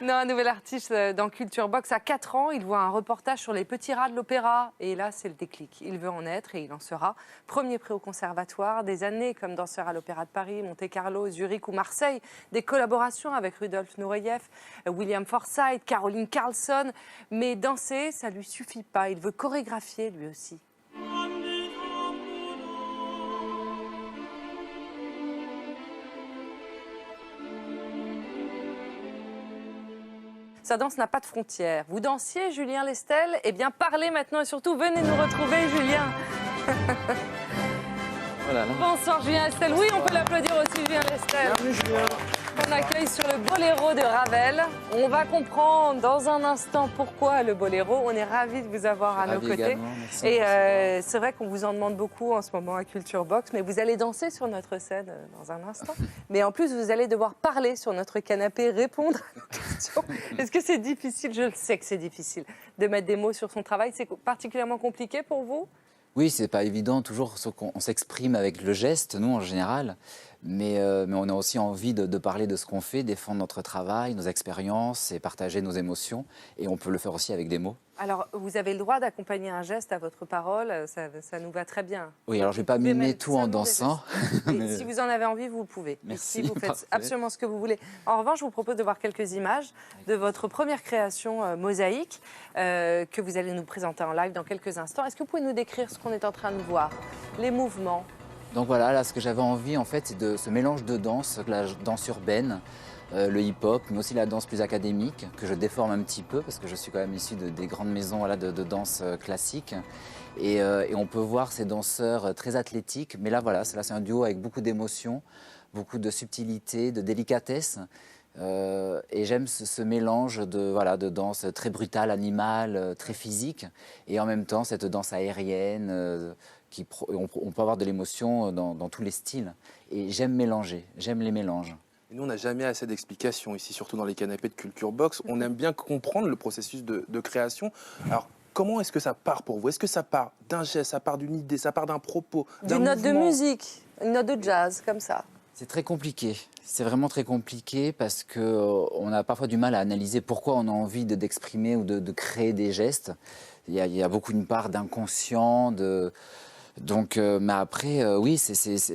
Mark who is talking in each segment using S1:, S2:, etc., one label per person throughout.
S1: Non, un nouvel artiste dans Culture Box. À 4 ans, il voit un reportage sur les petits rats de l'opéra. Et là, c'est le déclic. Il veut en être et il en sera. Premier prix au conservatoire. Des années comme danseur à l'Opéra de Paris, Monte-Carlo, Zurich ou Marseille. Des collaborations avec Rudolf Nureyev, William Forsythe, Caroline Carlson. Mais danser, ça lui suffit pas. Il veut chorégraphier lui aussi. Sa danse n'a pas de frontières. Vous dansiez, Julien Lestel? Eh bien, parlez maintenant et surtout, venez nous retrouver, Julien. Voilà, bonsoir, Julien Lestel. Oui, on peut l'applaudir aussi, Julien Lestel.
S2: Bienvenue, Julien.
S1: On accueille sur le boléro de Ravel. On va comprendre dans un instant pourquoi le boléro. On est ravis de vous avoir à nos côtés. Et c'est vrai qu'on vous en demande beaucoup en ce moment à Culture Box, mais vous allez danser sur notre scène dans un instant. Mais en plus, vous allez devoir parler sur notre canapé, répondre à nos questions. Est-ce que c'est difficile? Je le sais que c'est difficile de mettre des mots sur son travail. C'est particulièrement compliqué pour vous?
S3: Oui, c'est pas évident, toujours on s'exprime avec le geste, nous en général, mais on a aussi envie de parler de ce qu'on fait, défendre notre travail, nos expériences et partager nos émotions, et on peut le faire aussi avec des mots.
S1: Alors, vous avez le droit d'accompagner un geste à votre parole, ça nous va très bien.
S3: Oui, alors je ne vais pas mimer tout en dansant.
S1: Mais si vous en avez envie, vous pouvez.
S3: Merci.
S1: Ici, vous faites absolument ce que vous voulez. En revanche, je vous propose de voir quelques images de votre première création Mosaïque que vous allez nous présenter en live dans quelques instants. Est-ce que vous pouvez nous décrire ce qu'on est en train de voir? Les mouvements?
S3: Donc voilà, là, ce que j'avais envie, en fait, c'est de ce mélange de danse, la danse urbaine, le hip-hop, mais aussi la danse plus académique, que je déforme un petit peu, parce que je suis quand même issu des grandes maisons voilà, de danse classique. Et on peut voir ces danseurs très athlétiques, mais là, voilà, c'est un duo avec beaucoup d'émotion, beaucoup de subtilité, de délicatesse. Et j'aime ce mélange de danse très brutale, animale, très physique, et en même temps cette danse aérienne, on peut avoir de l'émotion dans tous les styles. Et j'aime mélanger, j'aime les mélanges.
S2: Et nous, on n'a jamais assez d'explications ici, surtout dans les canapés de Culture Box. On aime bien comprendre le processus de création. Alors, comment est-ce que ça part pour vous? Est-ce que ça part d'un geste, ça part d'une idée, ça part d'un propos, d'un
S1: mouvement? D'une note de musique, une note de jazz, comme ça?
S3: C'est très compliqué. C'est vraiment très compliqué parce qu'on a parfois du mal à analyser pourquoi on a envie d'exprimer ou de créer des gestes. Il y a beaucoup une part d'inconscient, Donc, mais après, oui,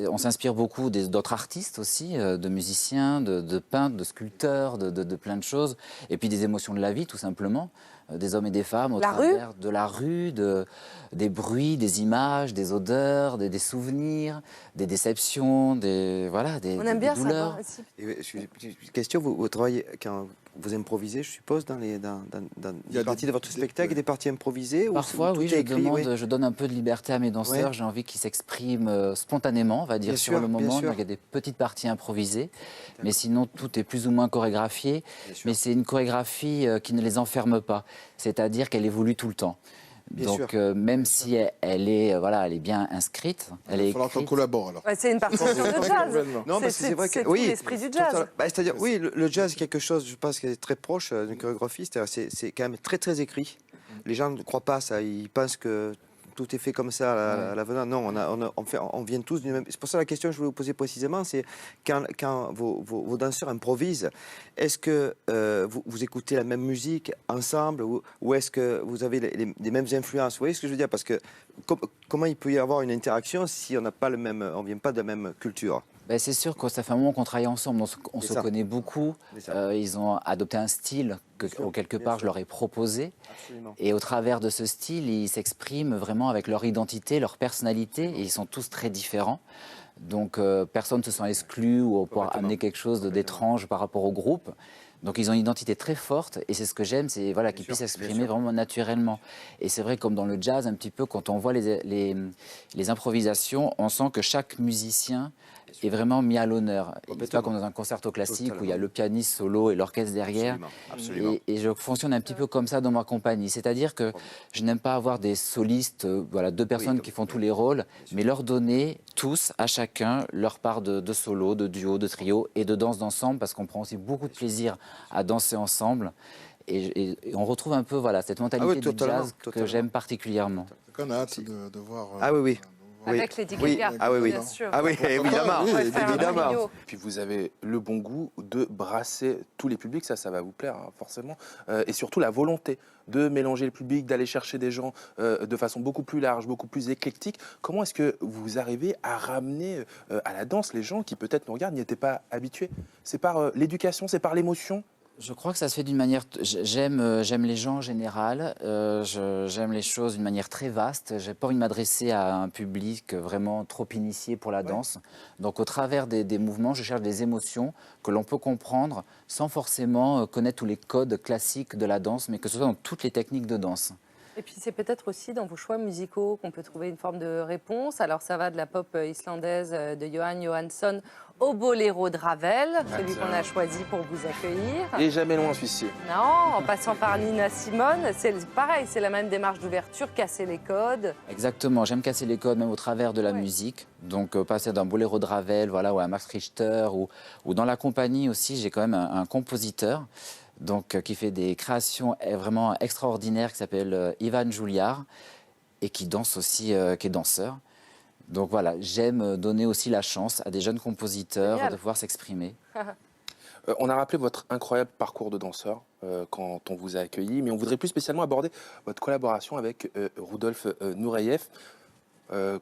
S3: on s'inspire beaucoup d'autres artistes aussi, de musiciens, de peintres, de sculpteurs, de plein de choses. Et puis des émotions de la vie, tout simplement. Des hommes et des femmes au travers de la rue, des bruits, des images, des odeurs, des souvenirs, des déceptions, des
S1: On aime bien
S3: douleurs.
S1: Ça
S4: Une question, vous travaillez quand vous improvisez, je suppose, dans les parties de votre spectacle, des parties improvisées?
S3: Parfois, oui, je donne un peu de liberté à mes danseurs. Ouais. J'ai envie qu'ils s'expriment spontanément, on va dire, sur le moment. Donc, il y a des petites parties improvisées, mais sinon, tout est plus ou moins chorégraphié. Mais c'est une chorégraphie qui ne les enferme pas, c'est-à-dire qu'elle évolue tout le temps. Donc, même si elle est bien inscrite, elle est écrite.
S5: Il va falloir qu'on collabore alors.
S1: Ouais, c'est une partition de jazz.
S4: Non, parce que c'est vrai que
S1: oui, l'esprit du jazz.
S4: C'est-à-dire, oui, le jazz est quelque chose, je pense, qui est très proche d'une chorégraphie. C'est quand même très très écrit. Les gens ne croient pas à ça. Ils pensent que tout est fait comme ça à la venant. Non, on vient tous du même. C'est pour ça la question que je voulais vous poser précisément, c'est quand vos danseurs improvisent, est-ce que vous écoutez la même musique ensemble ou est-ce que vous avez les mêmes influences? Vous voyez ce que je veux dire? Parce que comment il peut y avoir une interaction si on n'a pas on vient pas de la même culture?
S3: Ben, c'est sûr que ça fait un moment qu'on travaille ensemble, on se connaît beaucoup. Ils ont adopté un style quelque part je leur ai proposé. Absolument. Et au travers de ce style, ils s'expriment vraiment avec leur identité, leur personnalité, et ils sont tous très différents. Donc personne ne se sent exclu ou pour amener quelque chose d'étrange par rapport au groupe. Donc ils ont une identité très forte et c'est ce que j'aime, c'est voilà, qu'ils puissent s'exprimer vraiment naturellement. Et c'est vrai comme dans le jazz un petit peu, quand on voit les improvisations, on sent que chaque musicien est vraiment mis à l'honneur. C'est pas comme dans un concerto classique où il y a le pianiste solo et l'orchestre derrière. Absolument. Et je fonctionne un petit peu comme ça dans ma compagnie. C'est-à-dire que je n'aime pas avoir des solistes, voilà, deux personnes qui font tous les rôles, mais leur donner tous, à chacun, leur part de solo, de duo, de trio et de danse d'ensemble parce qu'on prend aussi beaucoup de plaisir à danser ensemble. Et on retrouve un peu voilà, cette mentalité du jazz que j'aime particulièrement.
S5: On a hâte de voir
S1: Avec les
S4: oui.
S1: Dick
S4: Ah oui, oui.
S1: bien sûr.
S4: Ah oui, évidemment.
S1: On va faire un
S4: évidemment.
S1: trio.
S2: Puis vous avez le bon goût de brasser tous les publics, ça va vous plaire hein, forcément, et surtout la volonté de mélanger le public, d'aller chercher des gens de façon beaucoup plus large, beaucoup plus éclectique. Comment est-ce que vous arrivez à ramener à la danse les gens qui peut-être nous regardent, n'y étaient pas habitués? C'est par l'éducation, c'est par l'émotion?
S3: Je crois que ça se fait d'une manière. J'aime les gens en général. J'aime les choses d'une manière très vaste. J'ai pas envie de m'adresser à un public vraiment trop initié pour la danse. Donc, au travers des mouvements, je cherche des émotions que l'on peut comprendre sans forcément connaître tous les codes classiques de la danse, mais que ce soit dans toutes les techniques de danse.
S1: Et puis c'est peut-être aussi dans vos choix musicaux qu'on peut trouver une forme de réponse. Alors ça va de la pop islandaise de Jóhann Jóhannsson au boléro de Ravel, celui qu'on a choisi pour vous accueillir.
S2: Et jamais loin celui-ci.
S1: Non, en passant par Nina Simone, c'est pareil, c'est la même démarche d'ouverture, casser les codes.
S3: Exactement, j'aime casser les codes même au travers de la musique. Donc passer d'un boléro de Ravel, voilà, ou à Max Richter, ou dans la compagnie aussi, j'ai quand même un compositeur. Donc, qui fait des créations vraiment extraordinaires, qui s'appelle Ivan Juliar, et qui danse aussi, qui est danseur. Donc voilà, j'aime donner aussi la chance à des jeunes compositeurs de pouvoir s'exprimer.
S2: On a rappelé votre incroyable parcours de danseur quand on vous a accueilli, mais on voudrait plus spécialement aborder votre collaboration avec Rudolf Nureyev.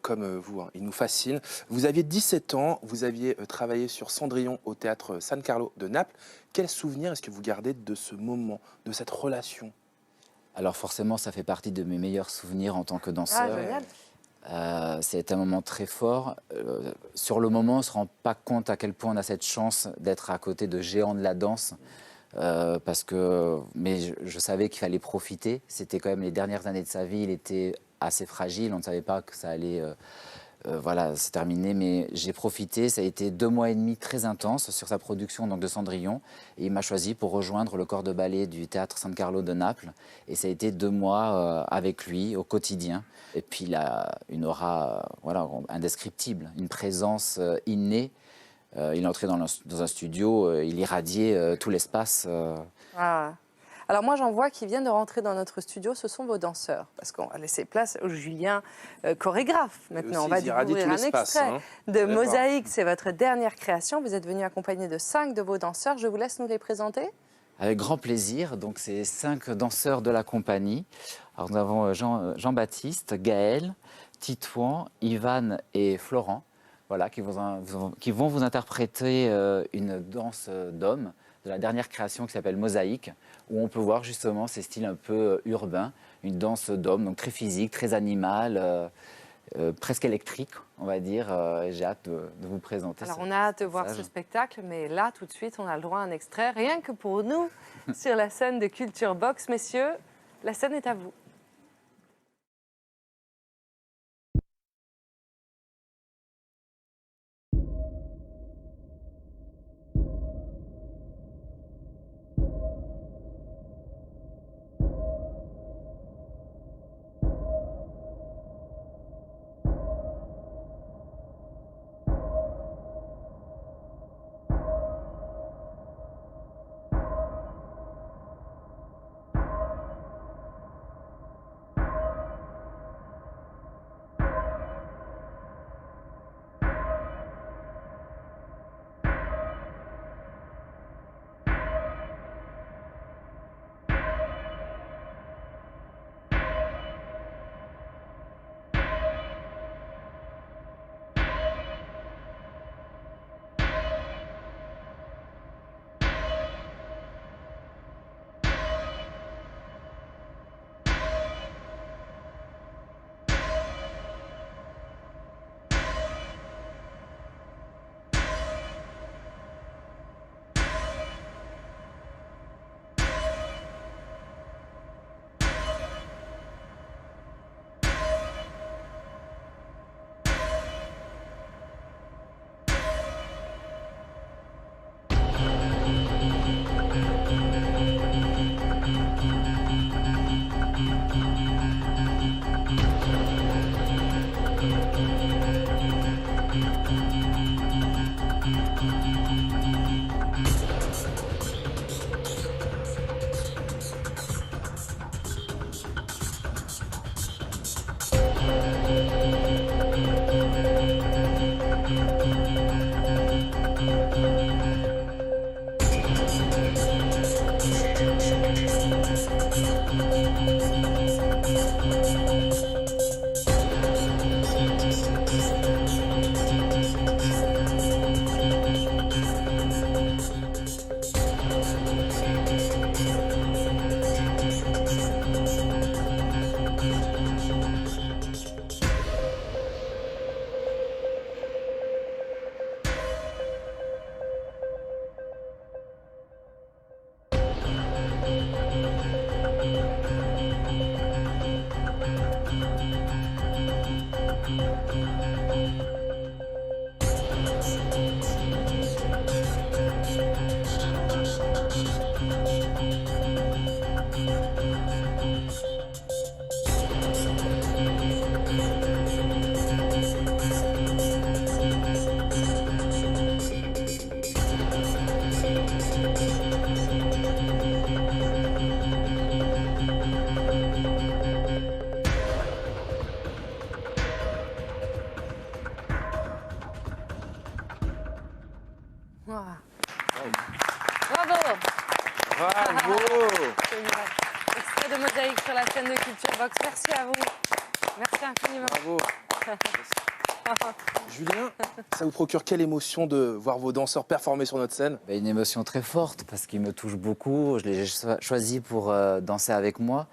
S2: Comme vous, hein, il nous fascine. Vous aviez 17 ans, vous aviez travaillé sur Cendrillon au théâtre San Carlo de Naples. Quel souvenir est-ce que vous gardez de ce moment, de cette relation?
S3: Alors forcément, ça fait partie de mes meilleurs souvenirs en tant que danseur.
S1: Ah, génial.
S3: C'est un moment très fort. Sur le moment, on ne se rend pas compte à quel point on a cette chance d'être à côté de géants de la danse. Mais je savais qu'il fallait profiter. C'était quand même les dernières années de sa vie. Il était assez fragile. On ne savait pas que ça allait se terminer. Mais j'ai profité. Ça a été 2 mois et demi très intenses sur sa production donc, de Cendrillon. Et il m'a choisi pour rejoindre le corps de ballet du théâtre San Carlo de Naples. Et ça a été 2 mois avec lui au quotidien. Et puis il a une aura indescriptible, une présence innée. Il est entré dans un studio, il irradiait tout l'espace.
S1: Ah. Alors moi j'en vois qui viennent de rentrer dans notre studio, ce sont vos danseurs. Parce qu'on va laisser place au Julien chorégraphe. Maintenant on va découvrir un extrait de Mosaïque, c'est votre dernière création. Vous êtes venu accompagné de 5 de vos danseurs, je vous laisse nous les présenter.
S3: Avec grand plaisir, donc c'est 5 danseurs de la compagnie. Alors nous avons Jean-Baptiste, Gaël, Titouan, Ivan et Florent. Voilà, qui vont vous interpréter une danse d'homme de la dernière création qui s'appelle Mosaïque, où on peut voir justement ces styles un peu urbains, une danse d'homme, donc très physique, très animale, presque électrique, on va dire. J'ai hâte de vous présenter.
S1: Alors on a hâte de voir ce spectacle, mais là tout de suite on a le droit à un extrait, rien que pour nous, sur la scène de Culture Box. Messieurs, la scène est à vous. Bravo. Bravo.
S2: Bravo.
S1: Génial. Extrait de Mosaïque sur la scène de Culture Box. Merci à vous. Merci infiniment.
S2: Bravo. Julien, ça vous procure quelle émotion de voir vos danseurs performer sur notre scène?
S3: Une émotion très forte parce qu'ils me touchent beaucoup. Je les ai choisis pour danser avec moi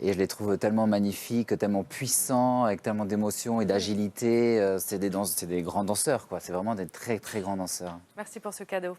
S3: et je les trouve tellement magnifiques, tellement puissants, avec tellement d'émotion et d'agilité. C'est des grands danseurs, quoi. C'est vraiment des très, très grands danseurs.
S1: Merci pour ce cadeau.